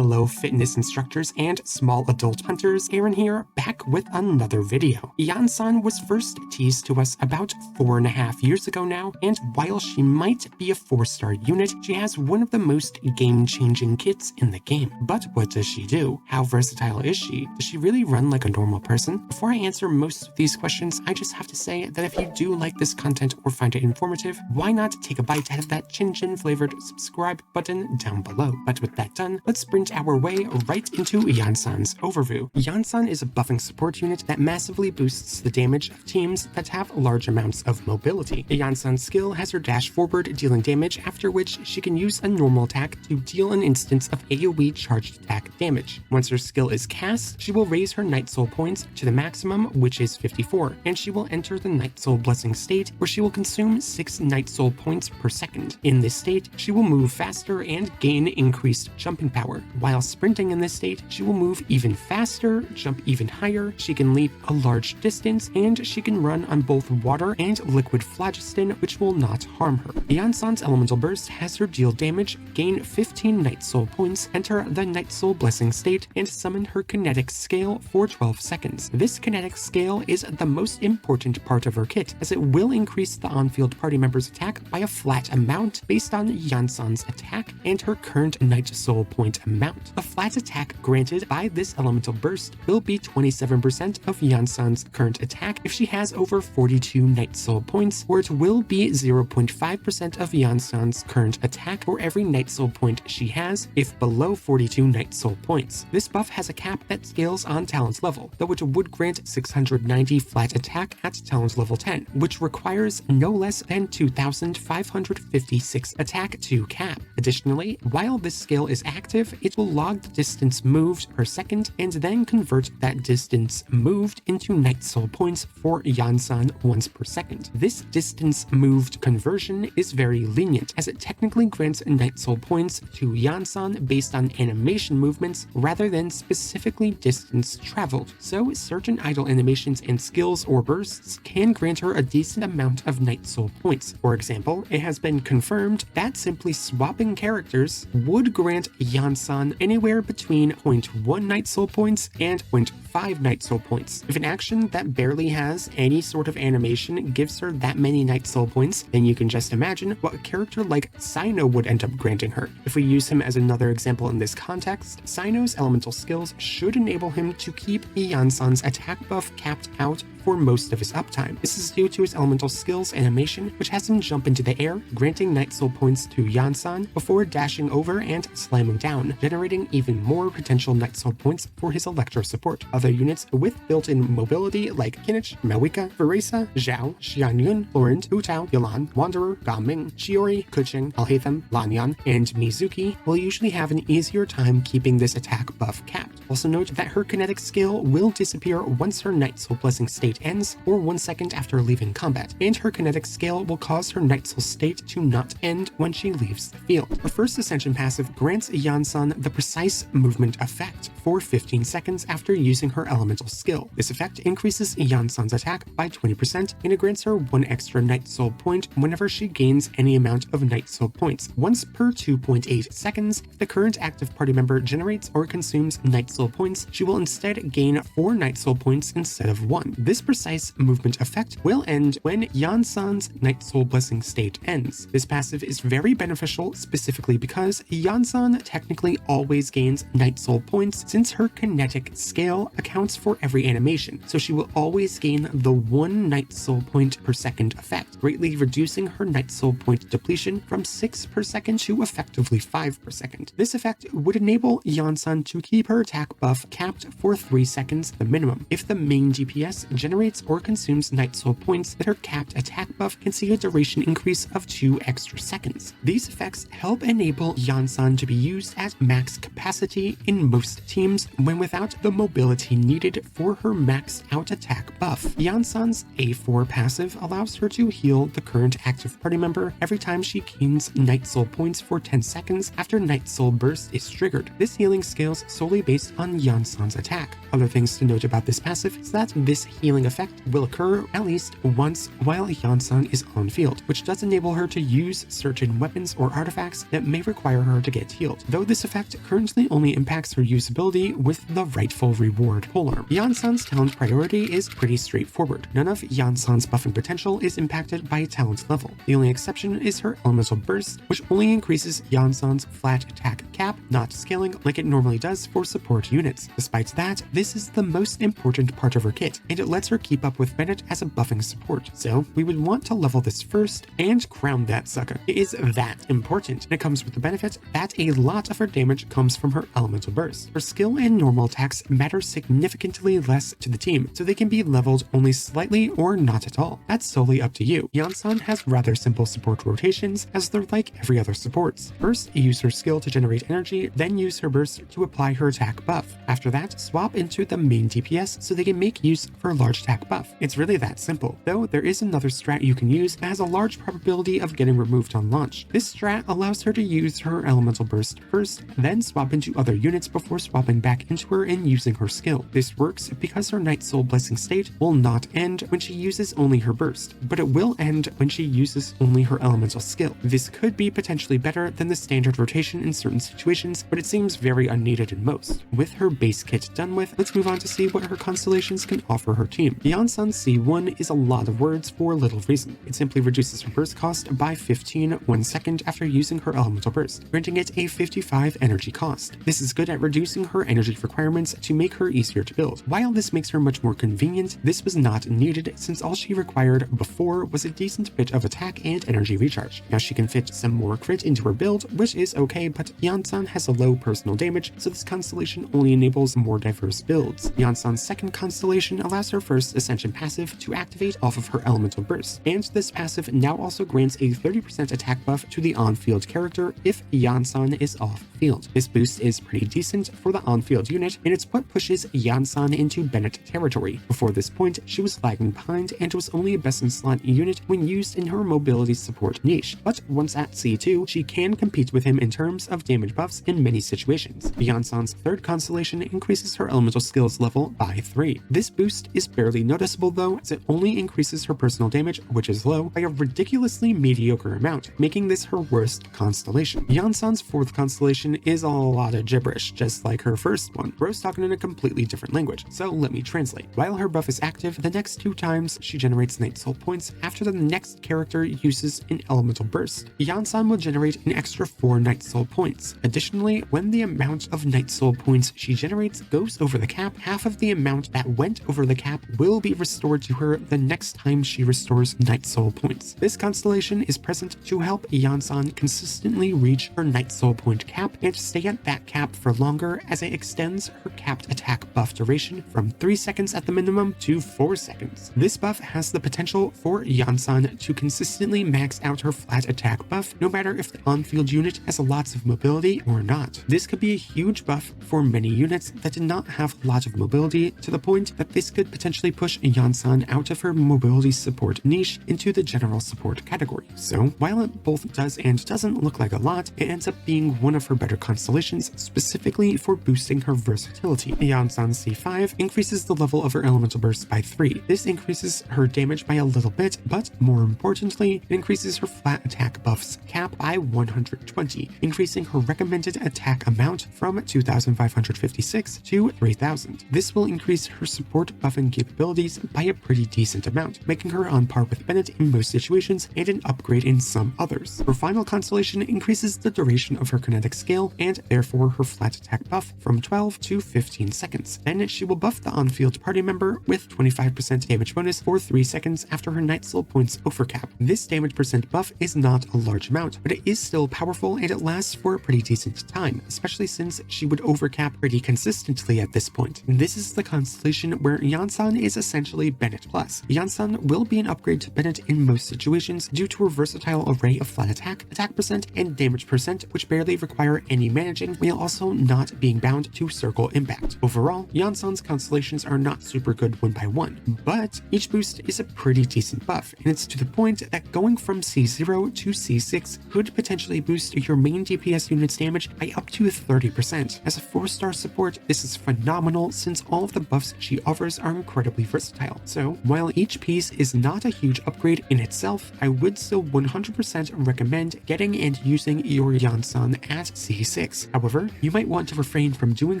Hello fitness instructors and small adult hunters, Aaron here, back with another video. Iansan was first teased to us about 4.5 years ago now, and while she might be a 4-star unit, she has one of the most game-changing kits in the game. But what does she do? How versatile is she? Does she really run like a normal person? Before I answer most of these questions, I just have to say that if you do like this content or find it informative, why not take a bite out of that chin-chin flavored subscribe button down below. But with that done, let's sprint our way right into Iansan's overview. Iansan is a buffing support unit that massively boosts the damage of teams that have large amounts of mobility. Iansan's skill has her dash forward, dealing damage, after which she can use a normal attack to deal an instance of AoE charged attack damage. Once her skill is cast, she will raise her Night Soul points to the maximum, which is 54, and she will enter the Night Soul Blessing state, where she will consume 6 Night Soul points per second. In this state, she will move faster and gain increased jumping power. While sprinting in this state, she will move even faster, jump even higher, she can leap a large distance, and she can run on both water and liquid phlogiston, which will not harm her. Iansan's Elemental Burst has her deal damage, gain 15 Night Soul points, enter the Night Soul Blessing state, and summon her kinetic scale for 12 seconds. This kinetic scale is the most important part of her kit, as it will increase the on-field party member's attack by a flat amount based on Iansan's attack and her current Night Soul point amount. The flat attack granted by this Elemental Burst will be 27% of Iansan's current attack if she has over 42 Night Soul points, or it will be 0.5% of Iansan's current attack for every Night Soul point she has if below 42 Night Soul points. This buff has a cap that scales on talent level, though it would grant 690 flat attack at talent level 10, which requires no less than 2,556 attack to cap. Additionally, while this skill is active, it will log the distance moved per second and then convert that distance moved into Night Soul points for Iansan once per second. This distance moved conversion is very lenient, as it technically grants Night Soul points to Iansan based on animation movements rather than specifically distance traveled. So certain idle animations and skills or bursts can grant her a decent amount of Night Soul points. For example, it has been confirmed that simply swapping characters would grant Iansan anywhere between 0.1 Night Soul points and 0.5 Night Soul points. If an action that barely has any sort of animation gives her that many Night Soul points, then you can just imagine what a character like Cyno would end up granting her. If we use him as another example in this context, Cyno's elemental skills should enable him to keep Iansan's attack buff capped out for most of his uptime. This is due to his elemental skills animation, which has him jump into the air, granting Night Soul points to Iansan before dashing over and slamming down, generating even more potential Night Soul points for his Electro support. Other units with built-in mobility like Kinich, Mawika, Veresa, Zhao, Xianyun, Florent, Hu Tao, Yalan, Wanderer, Gaming, Shiori, Kuching, Alhaitham, Lanyan, and Mizuki will usually have an easier time keeping this attack buff capped. Also note that her kinetic skill will disappear once her Night Soul Blessing state ends, or 1 second after leaving combat, and her kinetic scale will cause her Night Soul state to not end when she leaves the field. The first Ascension passive grants Iansan the precise movement effect for 15 seconds after using her elemental skill. This effect increases Iansan's attack by 20%, and it grants her 1 extra Night Soul point whenever she gains any amount of Night Soul points. Once per 2.8 seconds, if the current active party member generates or consumes Night Soul points, she will instead gain 4 Night Soul points instead of 1. This precise movement effect will end when Iansan's Night Soul Blessing state ends. This passive is very beneficial specifically because Iansan technically always gains Night Soul points since her kinetic scale accounts for every animation, so she will always gain the 1 Night Soul point per second effect, greatly reducing her Night Soul point depletion from 6 per second to effectively 5 per second. This effect would enable Iansan to keep her attack buff capped for 3 seconds the minimum. If the main DPS generates or consumes Night Soul points, then her capped attack buff can see a duration increase of 2 extra seconds. These effects help enable Iansan to be used at max capacity in most teams when without the mobility needed for her maxed out attack buff. Iansan's A4 passive allows her to heal the current active party member every time she gains Night Soul points for 10 seconds after Night Soul Burst is triggered. This healing scales solely based on Iansan's attack. Other things to note about this passive is that this healing effect will occur at least once while Iansan is on field, which does enable her to use certain weapons or artifacts that may require her to get healed, though this effect currently only impacts her usability with the rightful reward polearm. Iansan's talent priority is pretty straightforward. None of Iansan's buffing potential is impacted by talent level. The only exception is her elemental burst, which only increases Iansan's flat attack cap, not scaling like it normally does for support units. Despite that, this is the most important part of her kit, and it lets her keep up with Bennett as a buffing support. So we would want to level this first and crown that sucker. It is that important, and it comes with the benefit that a lot of her damage comes from her elemental burst. Her skill and normal attacks matter significantly less to the team, so they can be leveled only slightly or not at all. That's solely up to you. Iansan has rather simple support rotations, as they're like every other supports. First, use her skill to generate energy, then use her burst to apply her attack buff. After that, swap into the main DPS so they can make use of her large attack buff. It's really that simple, though there is another strat you can use that has a large probability of getting removed on launch. This strat allows her to use her elemental burst first, then swap into other units before swapping back into her and using her skill. This works because her Night Soul Blessing state will not end when she uses only her burst, but it will end when she uses only her elemental skill. This could be potentially better than the standard rotation in certain situations, but it seems very unneeded in most. With her base kit done with, let's move on to see what her constellations can offer her team. Iansan C1 is a lot of words for little reason. It simply reduces her burst cost by 15 1 second after using her elemental burst, granting it a 55 energy cost. This is good at reducing her energy requirements to make her easier to build. While this makes her much more convenient, this was not needed since all she required before was a decent bit of attack and energy recharge. Now she can fit some more crit into her build, which is okay, but Iansan has a low personal damage, so this constellation only enables more diverse builds. Iansan's second constellation allows her first ascension passive to activate off of her elemental burst, and this passive now also grants a 30% attack buff to the on-field character if Iansan is off-field. This boost is pretty decent for the on-field unit, and it's what pushes Iansan into Bennett territory. Before this point, she was lagging behind and was only a best-in-slot unit when used in her mobility support niche, but once at C2, she can compete with him in terms of damage buffs in many situations. Iansan's third constellation increases her elemental skills level by 3. This boost is barely noticeable though, as it only increases her personal damage, which is low, by a ridiculously mediocre amount, making this her worst constellation. Iansan's fourth constellation is a lot of gibberish, just like her first one. Bro's talking in a completely different language, so let me translate. While her buff is active, the next 2 times she generates Night Soul points after the next character uses an elemental burst, Iansan will generate an extra 4 Night Soul points. Additionally, when the amount of Night Soul points she generates goes over the cap, half of the amount that went over the cap will be restored to her the next time she restores Night Soul points. This constellation is present to help Iansan consistently reach her Night Soul point cap and stay at that cap for longer, as it extends her capped attack buff duration from 3 seconds at the minimum to 4 seconds. This buff has the potential for Iansan to consistently max out her flat attack buff, no matter if the on-field unit has lots of mobility or not. This could be a huge buff for many units that did not have a lot of mobility, to the point that this could potentially push Iansan out of her mobility support niche into the general support category. So while it both does and doesn't look like a lot, it ends up being one of her better constellations, specifically for boosting her versatility. Iansan C5 increases the level of her elemental burst by 3. This increases her damage by a little bit, but more importantly, it increases her flat attack buffs cap by 120, increasing her recommended attack amount from 2,556 to 3,000. This will increase her support buffing capabilities by a pretty decent amount, making her on par with Bennett in most situations and an upgrade in some others. Her final constellation increases the duration of her kinetic scale and therefore her flat attack buff from 12 to 15 seconds. Then she will buff the on-field party member with 25% damage bonus for 3 seconds after her Night Soul points overcap. This damage percent buff is not a large amount, but it is still powerful and it lasts for a pretty decent time, especially since she would overcap pretty consistently at this point. This is the constellation where Iansan is essentially Bennett plus. Iansan will be an upgrade to Bennett in most situations due to her versatile array of flat attack, attack percent, and damage percent, which barely require any managing, while also not being bound to circle impact. Overall, Iansan's constellations are not super good one by one, but each boost is a pretty decent buff, and it's to the point that going from C0 to C6 could potentially boost your main DPS unit's damage by up to 30%, as a forced 4-star support, this is phenomenal since all of the buffs she offers are incredibly versatile. So while each piece is not a huge upgrade in itself, I would still 100% recommend getting and using your Iansan at C6. However, you might want to refrain from doing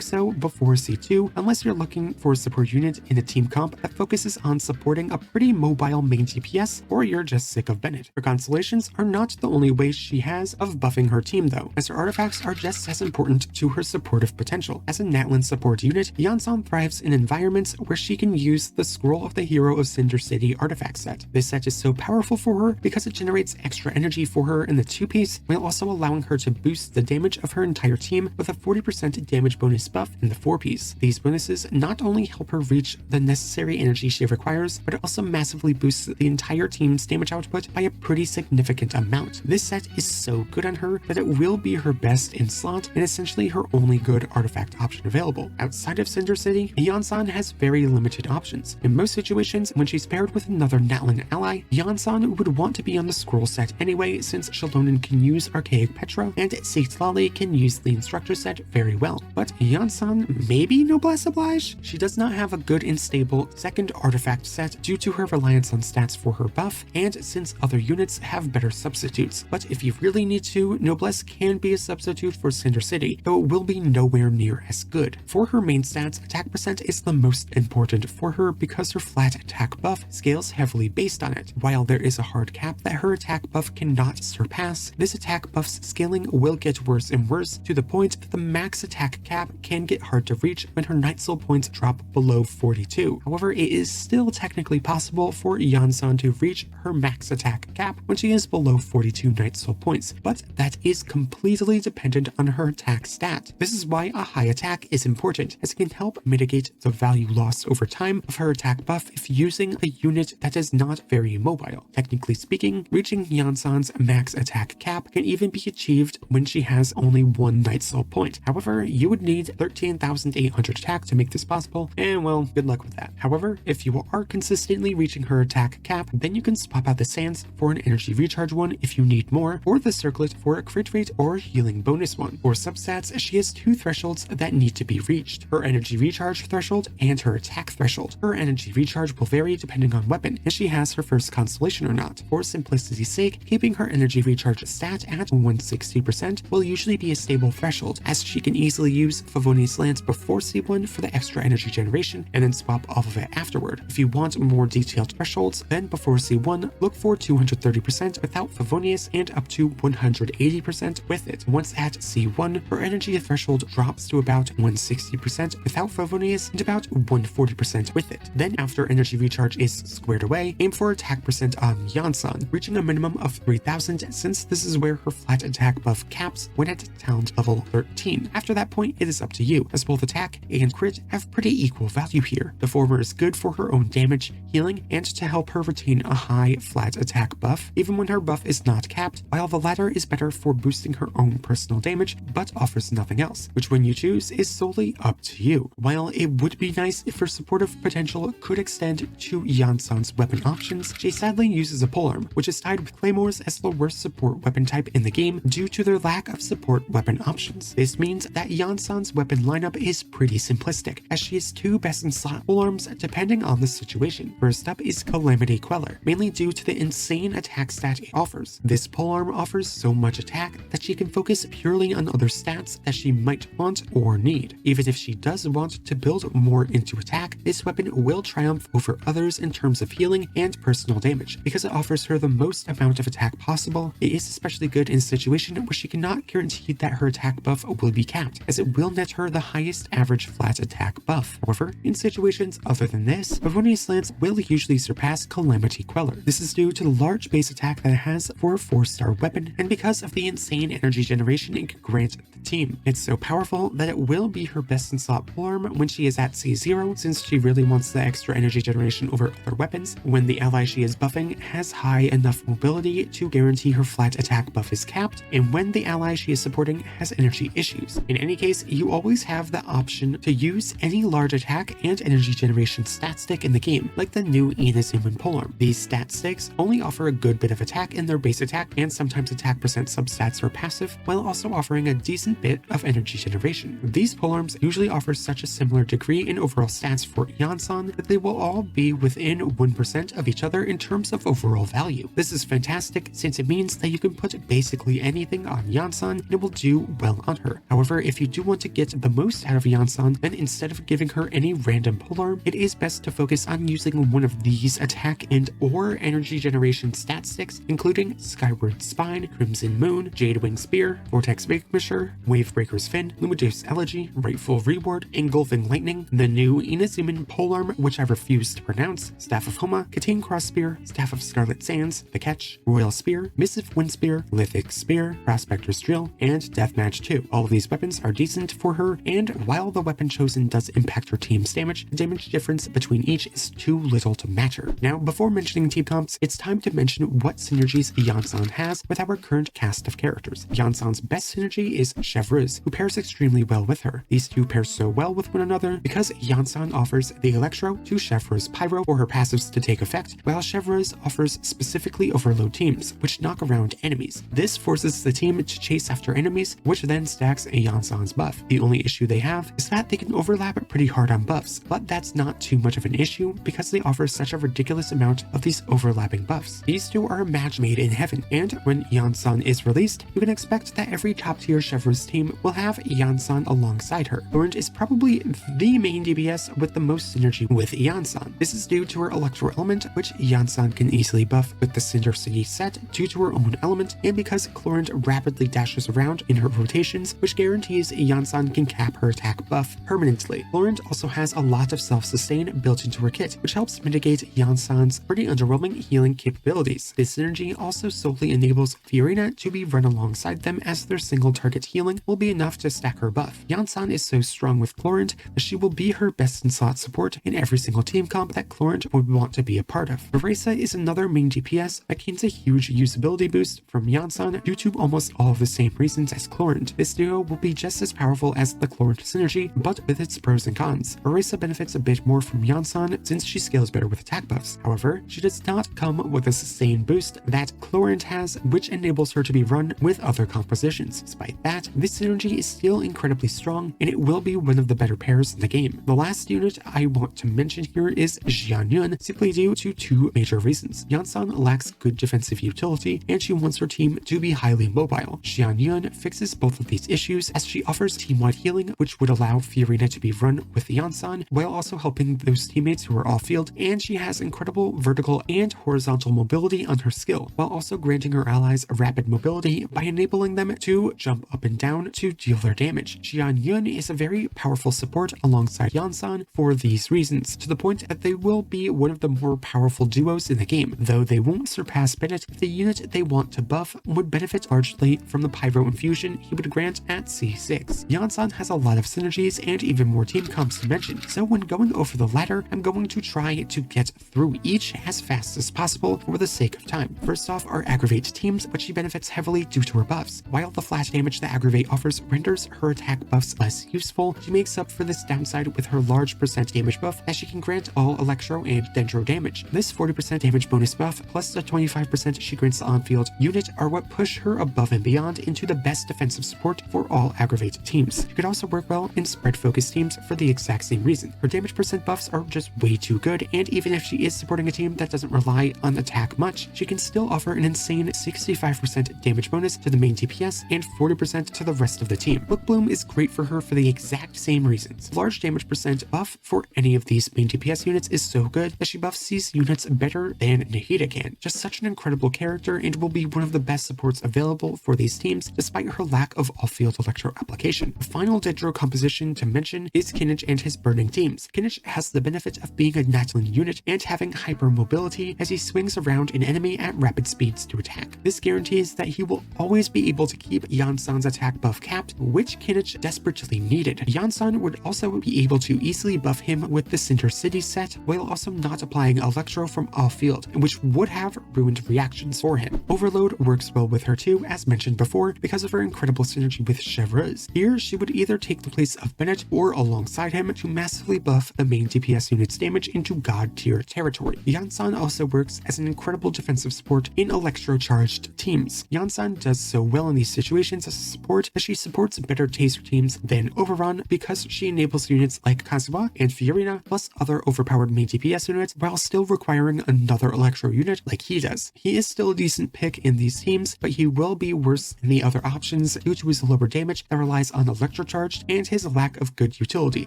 so before C2 unless you're looking for a support unit in a team comp that focuses on supporting a pretty mobile main DPS, or you're just sick of Bennett. Her Constellations are not the only way she has of buffing her team though, as her artifacts are just as important to her supportive potential. As a Natlan support unit, Iansan thrives in environments where she can use the Scroll of the Hero of Cinder City artifact set. This set is so powerful for her because it generates extra energy for her in the 2-piece, while also allowing her to boost the damage of her entire team with a 40% damage bonus buff in the 4-piece. These bonuses not only help her reach the necessary energy she requires, but it also massively boosts the entire team's damage output by a pretty significant amount. This set is so good on her that it will be her best in slot and essentially her only good artifact option available. Outside of Cinder City, Iansan has very limited options. In most situations, when she's paired with another Natlan ally, Iansan would want to be on the scroll set anyway, since Shalonen can use Archaic Petra and Seitlali can use the instructor set very well. But Iansan, maybe Noblesse Oblige? She does not have a good and stable second artifact set due to her reliance on stats for her buff, and since other units have better substitutes. But if you really need to, Noblesse can be a substitute for Cinder City, though it will be nowhere near as good. For her main stats, attack percent is the most important for her because her flat attack buff scales heavily based on it. While there is a hard cap that her attack buff cannot surpass, this attack buff's scaling will get worse and worse to the point that the max attack cap can get hard to reach when her Night Soul points drop below 42. However, it is still technically possible for Iansan to reach her max attack cap when she is below 42 Night Soul points, but that is completely dependent on her attack stat. This is why a high attack is important, as it can help mitigate the value lost over time of her attack buff if using a unit that is not very mobile. Technically speaking, reaching Iansan's max attack cap can even be achieved when she has only one Night Soul point. However, you would need 13,800 attack to make this possible, and well, good luck with that. However, if you are consistently reaching her attack cap, then you can swap out the Sands for an energy recharge one if you need more, or the Circlet for a crit rate or healing bonus one. For substats, she has 2 thresholds that need to be reached: her energy recharge threshold and her attack threshold. Her energy recharge will vary depending on weapon, and she has her first constellation or not. For simplicity's sake, keeping her energy recharge stat at 160% will usually be a stable threshold, as she can easily use Favonius Lance before C1 for the extra energy generation and then swap off of it afterward. If you want more detailed thresholds, then before C1, look for 230% without Favonius and up to 180% with it. Once at C1, her energy threshold drops to about 160% without Favonius and about 140% with it. Then after energy recharge is squared away, aim for attack percent on Iansan, reaching a minimum of 3000 since this is where her flat attack buff caps when at talent level 13. After that point, it is up to you, as both attack and crit have pretty equal value here. The former is good for her own damage, healing, and to help her retain a high flat attack buff, even when her buff is not capped, while the latter is better for boosting her own personal damage, but offers nothing else. Which one you choose is solely up to you. While it would be nice if her supportive potential could extend to Iansan's weapon options, she sadly uses a polearm, which is tied with claymores as the worst support weapon type in the game due to their lack of support weapon options. This means that Iansan's weapon lineup is pretty simplistic, as she has 2 best in slot polearms depending on the situation. First up is Calamity Queller, mainly due to the insane attack stat it offers. This polearm offers so much attack that she can focus purely on other stats that she might want or need. Even if she does want to build more into attack, this weapon will triumph over others in terms of healing and personal damage. Because it offers her the most amount of attack possible, it is especially good in a situation where she cannot guarantee that her attack buff will be capped, as it will net her the highest average flat attack buff. However, in situations other than this, Favonius Lance will usually surpass Calamity Queller. This is due to the large base attack that it has for a 4-star weapon, and because of the insane energy generation it can grant the team. It's so powerful that it will be her best in slot polearm when she is at C0, since she really wants the extra energy generation over other weapons, when the ally she is buffing has high enough mobility to guarantee her flat attack buff is capped, and when the ally she is supporting has energy issues. In any case, you always have the option to use any large attack and energy generation stat stick in the game, like the new Iansan polearm. These stat sticks only offer a good bit of attack in their base attack and sometimes attack percent substats or passive, while also offering a decent bit of energy generation. Genshin. These polearms usually offer such a similar degree in overall stats for Iansan that they will all be within 1% of each other in terms of overall value. This is fantastic since it means that you can put basically anything on Iansan and it will do well on her. However, if you do want to get the most out of Iansan, then instead of giving her any random polearm, it is best to focus on using one of these attack and or energy generation stat sticks, including Skyward Spine, Crimson Moon, Jadewing Spear, Vortex Vanquisher, Wavebreaker's Fin, Lumideus Elegy, Rightful Reward, Engulfing Lightning, the new Inazuman polearm, which I refuse to pronounce, Staff of Homa, Katyn Cross Spear, Staff of Scarlet Sands, The Catch, Royal Spear, Missive Wind Spear, Lithic Spear, Prospector's Drill, and Deathmatch 2. All of these weapons are decent for her, and while the weapon chosen does impact her team's damage, the damage difference between each is too little to matter. Now, before mentioning team comps, it's time to mention what synergies Iansan has with our current cast of characters. Iansan's best synergy is Chevreuse, who pairs extremely well with her. These two pair so well with one another because Iansan offers the Electro to Chevreuse Pyro for her passives to take effect, while Chevreuse offers specifically Overload teams, which knock around enemies. This forces the team to chase after enemies, which then stacks Iansan's buff. The only issue they have is that they can overlap pretty hard on buffs, but that's not too much of an issue because they offer such a ridiculous amount of these overlapping buffs. These two are a match made in heaven, and when Iansan is released, you can expect that every top-tier Chevreuse team will have Iansan alongside her. Laurent is probably the main DPS with the most synergy with Iansan. This is due to her Electro element, which Iansan can easily buff with the Synergies set due to her own element, and because Chlorant rapidly dashes around in her rotations, which guarantees Iansan can cap her attack buff permanently. Chlorant also has a lot of self-sustain built into her kit, which helps mitigate Iansan's pretty underwhelming healing capabilities. This synergy also solely enables Fiorina to be run alongside them, as their single target healing will be enough to stack her buff. Iansan is so strong with Chlorant that she will be her best in slot support in every single team comp that Chlorant would want to be a part of. Orisa is another main DPS that gains a huge usability boost from Iansan due to almost all of the same reasons as Chlorant. This duo will be just as powerful as the Chlorant synergy, but with its pros and cons. Orisa benefits a bit more from Iansan since she scales better with attack buffs. However, she does not come with a sustained boost that Chlorant has, which enables her to be run with other compositions. Despite that, this synergy is still incredibly strong, and it will be one of the better pairs in the game. The last unit I want to mention here is Xianyun, simply due to two major reasons. Iansan lacks good defensive utility, and she wants her team to be highly mobile. Xianyun fixes both of these issues as she offers team-wide healing, which would allow Fiorina to be run with Iansan, while also helping those teammates who are off-field, and she has incredible vertical and horizontal mobility on her skill, while also granting her allies a rapid mobility by enabling them to jump up and down to deal their damage. Xianyun is a very powerful support alongside Iansan for these reasons, to the point that they will be one of the more powerful duos in the game, though they won't surpass Bennett. The unit they want to buff would benefit largely from the Pyro infusion he would grant at C6. Iansan has a lot of synergies and even more team comps to mention, so when going over the ladder, I'm going to try to get through each as fast as possible for the sake of time. First off are Aggravate teams, but she benefits heavily due to her buffs. While the flash damage that Aggravate offers renders her attack buffs less useful, she makes up for this downside with her large percent damage buff, as she can grant all Electro and Dendro damage. This 40% damage bonus buff plus the 25% she grants the on-field unit are what push her above and beyond into the best defensive support for all Aggravate teams. She could also work well in spread focus teams for the exact same reason. Her damage percent buffs are just way too good, and even if she is supporting a team that doesn't rely on attack much, she can still offer an insane 65% damage bonus to the main DPS and 40% to the rest of the team. Book Bloom is great for her for the exact same reasons. Large damage percent buff for any of these main DPS units is so good that she buffs these units better than Nahida can. Just such an incredible character, and will be one of the best supports available for these teams despite her lack of off-field Electro application. The final Dendro composition to mention is Kinnage and his burning teams. Kinnage has the benefit of being a Natlin unit and having hyper mobility as he swings around an enemy at rapid speeds to attack. This guarantees that he will always be able to keep Iansan's attack buff capped, which Kinnage desperately needed. Iansan would also be able to easily buff him with the Cinder City set, while also not applying Electro from off-field, which would have ruined reactions for him. Overload works well with her too, as mentioned before, because of her incredible synergy with Chevreuse. Here, she would either take the place of Bennett or alongside him to massively buff the main DPS unit's damage into god tier territory. Iansan also works as an incredible defensive support in Electro-charged teams. Iansan does so well in these situations as a support that she supports better taste faster teams than Overrun because she enables units like Kazuha and Fiorina plus other overpowered main DPS units while still requiring another Electro unit like he does. He is still a decent pick in these teams, but he will be worse than the other options due to his lower damage that relies on Electrocharged and his lack of good utility.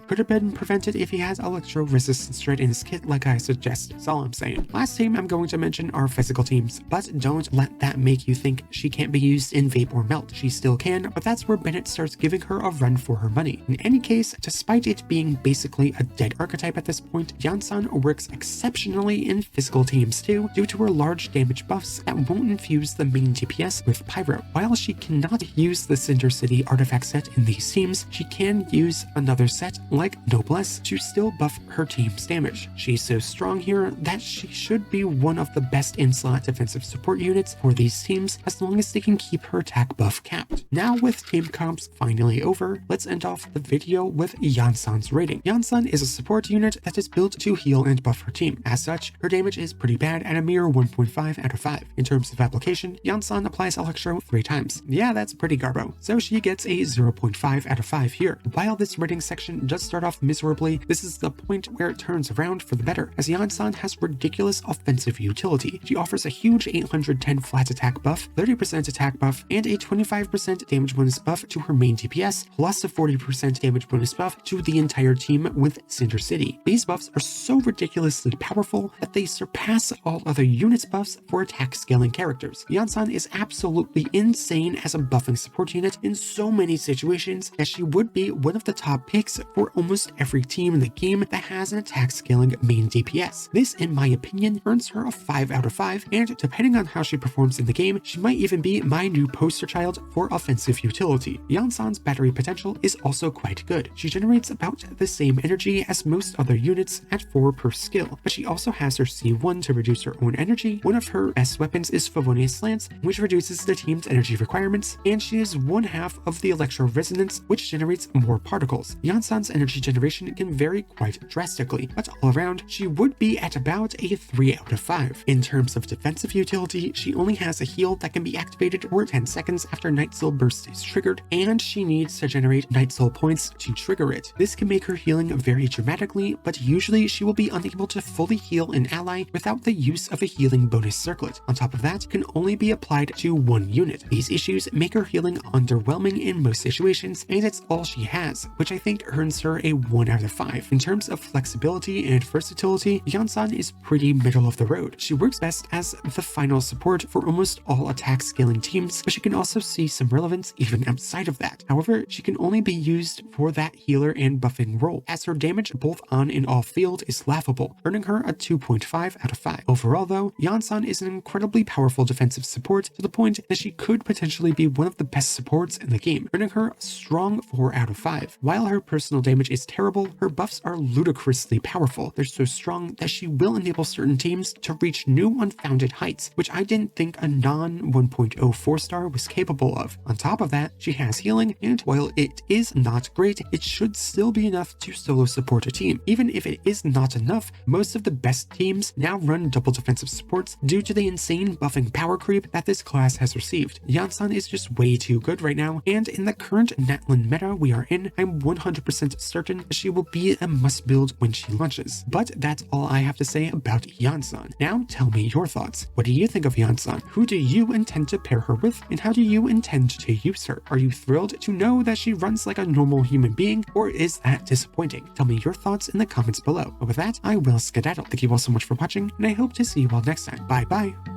Could have been prevented if he had Electro Resistance right in his kit like I suggested, that's all I'm saying. Last team I'm going to mention are physical teams, but don't let that make you think she can't be used in Vape or Melt. She still can, but that's where Bennett starts giving her a run for her money. In any case, despite it being basically a dead archetype at this point, Iansan works exceptionally in physical teams too due to her large damage buffs that won't infuse the main DPS with Pyro. While she cannot use the Cinder City artifact set in these teams, she can use another set like Noblesse to still buff her team's damage. She's so strong here that she should be one of the best in-slot defensive support units for these teams as long as they can keep her attack buff capped. Now with team comps finally over, let's end off the video with Iansan's rating. Iansan is a support unit that is built to heal and buff her team. As such, her damage is pretty bad at a mere 1.5 out of 5. In terms of application, Iansan applies Electro 3 times. Yeah, that's pretty garbo. So she gets a 0.5 out of 5 here. While this rating section does start off miserably, this is the point where it turns around for the better, as Iansan has ridiculous offensive utility. She offers a huge 810 flat attack buff, 30% attack buff, and a 25% damage bonus buff to her main DPS, plus a 40% damage bonus buff to the entire team with Cinder City. These buffs are so ridiculously powerful that they surpass all other units buffs for attack scaling characters. Iansan is absolutely insane as a buffing support unit in so many situations that she would be one of the top picks for almost every team in the game that has an attack scaling main DPS. This, in my opinion, earns her a 5 out of 5, and depending on how she performs in the game, she might even be my new poster child for offensive utility. Iansan's battery potential is also quite good. She generates about the same energy as most other units at 4 per skill, but she also has her C1 to reduce her own energy. One of her best weapons is Favonius Lance, which reduces the team's energy requirements, and she is one half of the Electro Resonance, which generates more particles. Iansan's energy generation can vary quite drastically, but all around, she would be at about a 3 out of 5. In terms of defensive utility, she only has a heal that can be activated for 10 seconds after Night Soul Burst is triggered, and she needs to generate Night Soul points to trigger it. This can make her healing vary dramatically, but usually she will be unable to fully heal an ally without the use of a healing bonus circlet. On top of that, can only be applied to one unit. These issues make her healing underwhelming in most situations, and it's all she has, which I think earns her a 1 out of 5. In terms of flexibility and versatility, Iansan is pretty middle of the road. She works best as the final support for almost all attack scaling teams, but she can also see some relevance even outside of that. However, she can only be used for that healer and buffing role, as her damage both on and off field is laughable, earning her a 2.5 out of 5. Overall though, Iansan is an incredibly powerful defensive support to the point that she could potentially be one of the best supports in the game, earning her a strong 4 out of 5. While her personal damage is terrible, her buffs are ludicrously powerful. They're so strong that she will enable certain teams to reach new unfounded heights, which I didn't think a non 1.0 4-star was capable of. On top of that, she has healing, and while it is not great, it should still be enough to solo support a team. Even if it is not enough, most of the best teams now run double defensive supports due to the insane buffing power creep that this class has received. Iansan is just way too good right now, and in the current Natlan meta we are in, I'm 100% certain that she will be a must build when she launches. But that's all I have to say about Iansan. Now tell me your thoughts. What do you think of Iansan? Who do you intend to pair her with, and how do you intend to use her? Are you thrilled to know that she runs like a normal human being, or is that disappointing? Tell me your thoughts in the comments below. But with that, I will skedaddle. Thank you all so much for watching, and I hope to see you all next time. Bye bye!